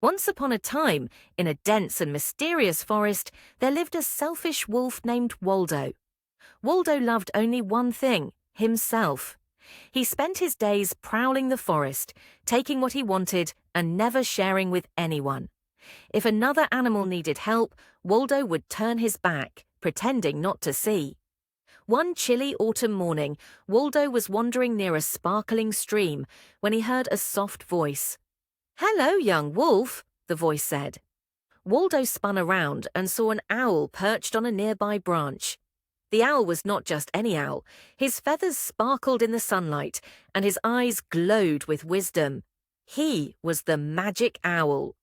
Once upon a time, in a dense and mysterious forest, there lived a selfish wolf named Waldo. Waldo loved only one thing, himself. He spent his days prowling the forest, taking what he wanted and never sharing with anyone. If another animal needed help, Waldo would turn his back, pretending not to see. One chilly autumn morning, Waldo was wandering near a sparkling stream when he heard a soft voice. "Hello, young wolf," the voice said. Waldo spun around and saw an owl perched on a nearby branch. The owl was not just any owl. His feathers sparkled in the sunlight, and his eyes glowed with wisdom. He was the magic owl.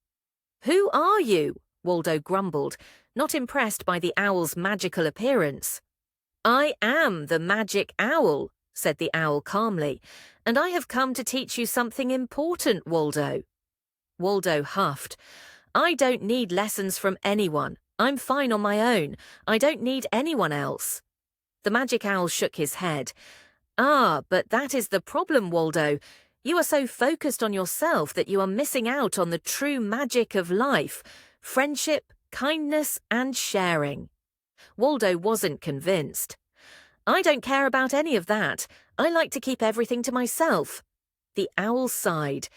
"Who are you?" Waldo grumbled, not impressed by the owl's magical appearance. "I am the magic owl," said the owl calmly, "and I have come to teach you something important, Waldo." Waldo huffed. "I don't need lessons from anyone. I'm fine on my own. I don't need anyone else." The magic owl shook his head. "Ah, but that is the problem, Waldo. You are so focused on yourself that you are missing out on the true magic of life, friendship, kindness, and sharing." Waldo wasn't convinced. "I don't care about any of that. I like to keep everything to myself." The owl sighed.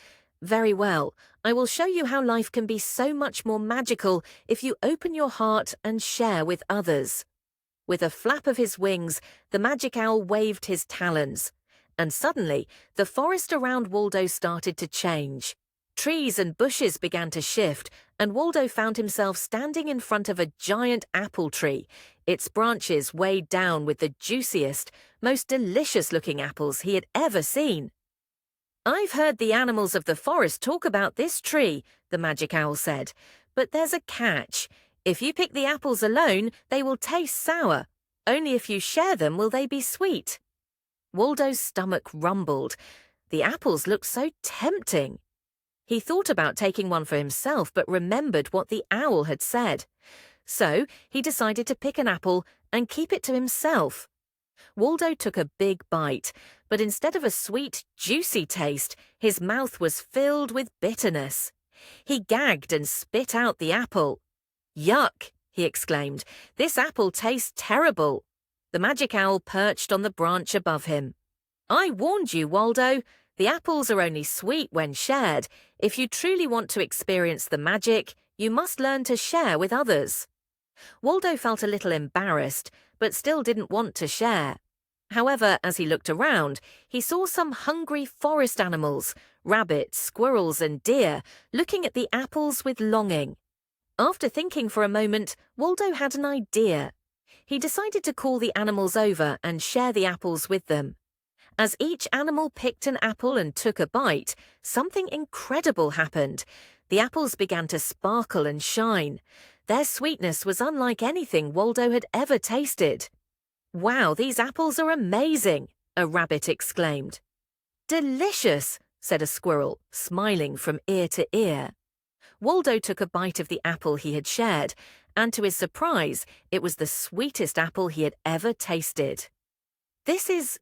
"Very well. I will show you how life can be so much more magical if you open your heart and share with others." With a flap of his wings, the magic owl waved his talons. And suddenly, the forest around Waldo started to change. Trees and bushes began to shift, and Waldo found himself standing in front of a giant apple tree, its branches weighed down with the juiciest, most delicious-looking apples he had ever seen. "I've heard the animals of the forest talk about this tree," the magic owl said, "but there's a catch. If you pick the apples alone, they will taste sour. Only if you share them will they be sweet." Waldo's stomach rumbled. The apples looked so tempting. He thought about taking one for himself, but remembered what the owl had said. So he decided to pick an apple and keep it to himself. Waldo took a big bite, but instead of a sweet, juicy taste, his mouth was filled with bitterness. He gagged and spit out the apple. "Yuck!" he exclaimed. "This apple tastes terrible." The magic owl perched on the branch above him. "I warned you, Waldo. The apples are only sweet when shared. If you truly want to experience the magic, you must learn to share with others." Waldo felt a little embarrassed, but still didn't want to share. However, as he looked around, he saw some hungry forest animals, rabbits, squirrels, and deer, looking at the apples with longing. After thinking for a moment, Waldo had an idea. He decided to call the animals over and share the apples with them. As each animal picked an apple and took a bite, something incredible happened. The apples began to sparkle and shine. Their sweetness was unlike anything Waldo had ever tasted. "Wow, these apples are amazing!" a rabbit exclaimed. "Delicious!" said a squirrel, smiling from ear to ear. Waldo took a bite of the apple he had shared, and to his surprise, it was the sweetest apple he had ever tasted. "This is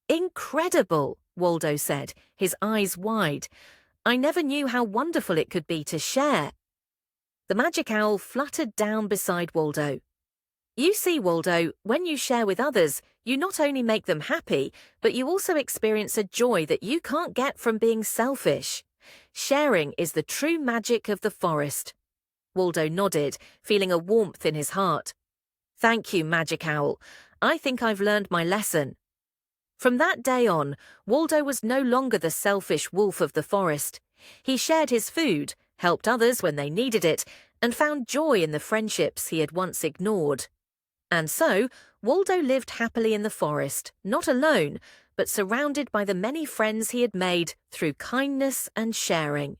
incredible," Waldo said, his eyes wide. "I never knew how wonderful it could be to share." The magic owl fluttered down beside Waldo. "You see, Waldo, when you share with others, you not only make them happy, but you also experience a joy that you can't get from being selfish. Sharing is the true magic of the forest." Waldo nodded, feeling a warmth in his heart. "Thank you, magic owl. I think I've learned my lesson." From that day on, Waldo was no longer the selfish wolf of the forest. He shared his food, helped others when they needed it, and found joy in the friendships he had once ignored. And so, Waldo lived happily in the forest, not alone, but surrounded by the many friends he had made through kindness and sharing.